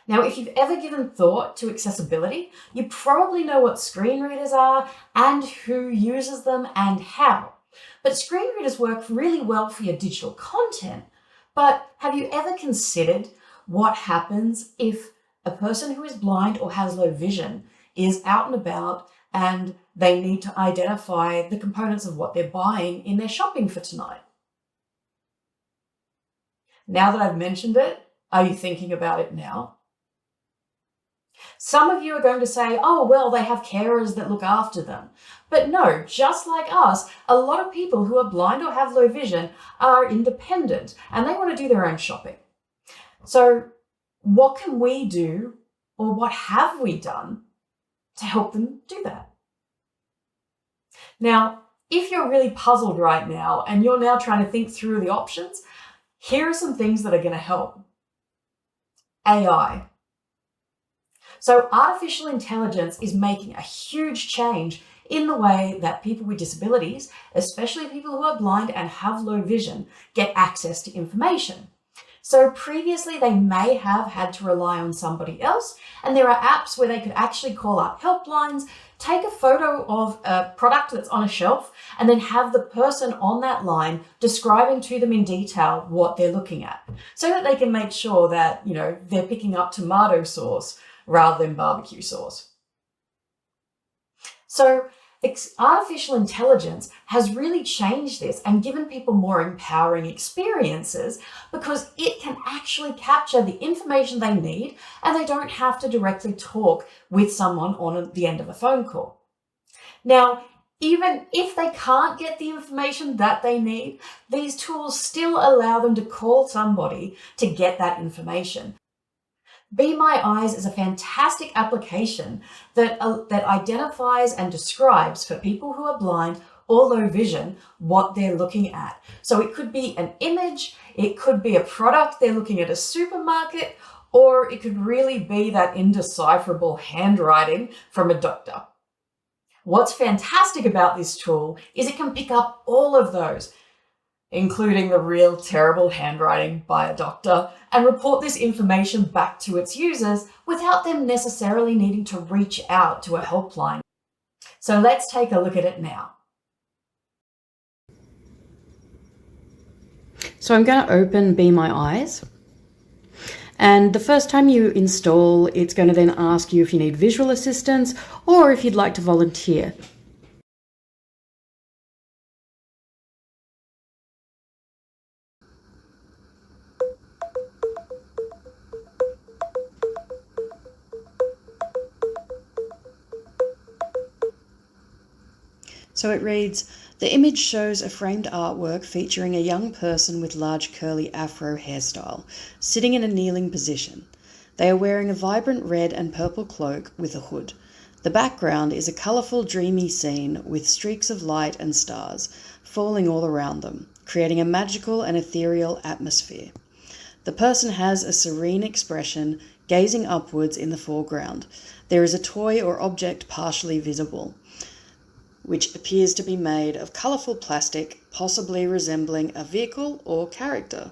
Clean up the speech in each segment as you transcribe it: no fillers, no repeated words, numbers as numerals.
Now, if you've ever given thought to accessibility, you probably know what screen readers are and who uses them and how. But screen readers work really well for your digital content. But have you ever considered what happens if a person who is blind or has low vision is out and about and they need to identify the components of what they're buying in their shopping for tonight? Now that I've mentioned it, are you thinking about it now? Some of you are going to say, oh, well, they have carers that look after them. But no, just like us, a lot of people who are blind or have low vision are independent and they want to do their own shopping. So what can we do, or what have we done to help them do that? Now, if you're really puzzled right now and you're now trying to think through the options, here are some things that are going to help. AI. So artificial intelligence is making a huge change in the way that people with disabilities, especially people who are blind and have low vision, get access to information. So previously they may have had to rely on somebody else, and there are apps where they could actually call up helplines, take a photo of a product that's on a shelf, and then have the person on that line describing to them in detail what they're looking at, so that they can make sure that, they're picking up tomato sauce rather than barbecue sauce. So artificial intelligence has really changed this and given people more empowering experiences because it can actually capture the information they need and they don't have to directly talk with someone on the end of a phone call. Now, even if they can't get the information that they need, these tools still allow them to call somebody to get that information. Be My Eyes is a fantastic application that identifies and describes for people who are blind or low vision what they're looking at. So it could be an image, it could be a product they're looking at a supermarket, or it could really be that indecipherable handwriting from a doctor. What's fantastic about this tool is it can pick up all of those, including the real terrible handwriting by a doctor, and report this information back to its users without them necessarily needing to reach out to a helpline. So let's take a look at it now. So I'm going to open Be My Eyes. And the first time you install, it's going to then ask you if you need visual assistance or if you'd like to volunteer. So it reads, the image shows a framed artwork featuring a young person with large curly afro hairstyle, sitting in a kneeling position. They are wearing a vibrant red and purple cloak with a hood. The background is a colourful, dreamy scene with streaks of light and stars falling all around them, creating a magical and ethereal atmosphere. The person has a serene expression, gazing upwards in the foreground. There is a toy or object partially visible, which appears to be made of colourful plastic, possibly resembling a vehicle or character.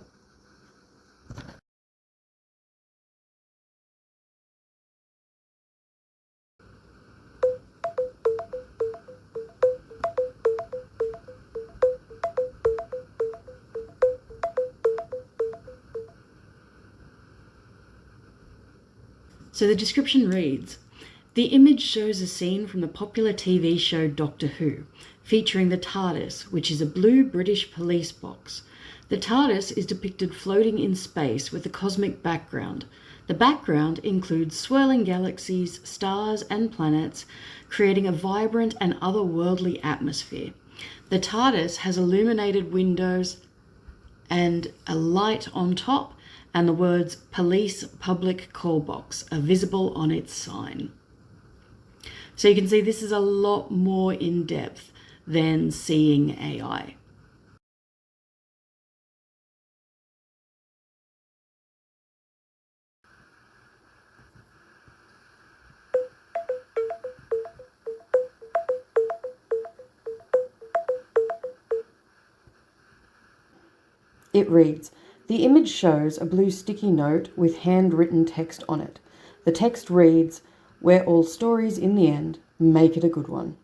So the description reads, the image shows a scene from the popular TV show Doctor Who, featuring the TARDIS, which is a blue British police box. The TARDIS is depicted floating in space with a cosmic background. The background includes swirling galaxies, stars, and planets, creating a vibrant and otherworldly atmosphere. The TARDIS has illuminated windows and a light on top, and the words Police Public Call Box are visible on its sign. So you can see this is a lot more in depth than seeing AI. It reads, The image shows a blue sticky note with handwritten text on it. The text reads, "We're all stories in the end. Make it a good one."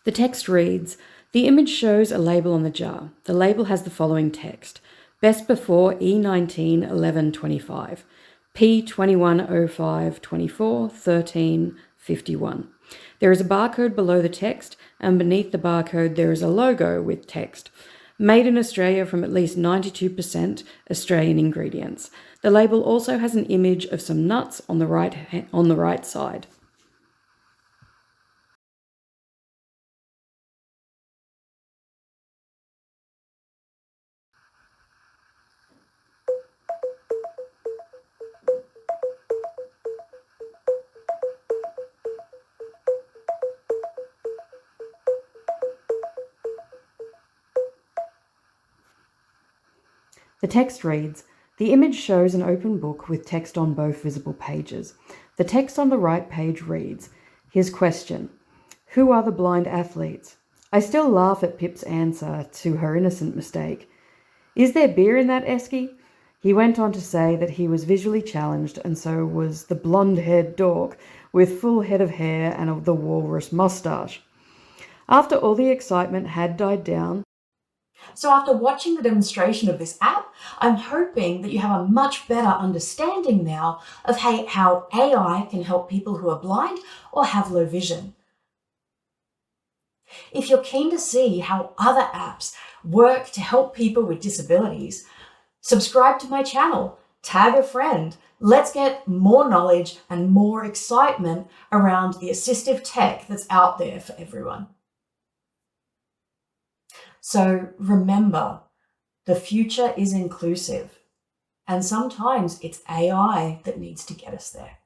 The text reads, the image shows a label on the jar. The label has the following text: best before E191125, P210524 1351. There is a barcode below the text, and beneath the barcode there is a logo with text: made in Australia from at least 92% Australian ingredients. The label also has an image of some nuts on the right side. The text reads, the image shows an open book with text on both visible pages. The text on the right page reads, his question: who are the blind athletes? I still laugh at Pip's answer to her innocent mistake. Is there beer in that esky? He went on to say that he was visually challenged, and so was the blonde-haired dork with full head of hair and the walrus moustache. After all the excitement had died down, So after watching the demonstration of this app, I'm hoping that you have a much better understanding now of how AI can help people who are blind or have low vision. If you're keen to see how other apps work to help people with disabilities, subscribe to my channel, tag a friend. Let's get more knowledge and more excitement around the assistive tech that's out there for everyone. So remember, the future is inclusive, and sometimes it's AI that needs to get us there.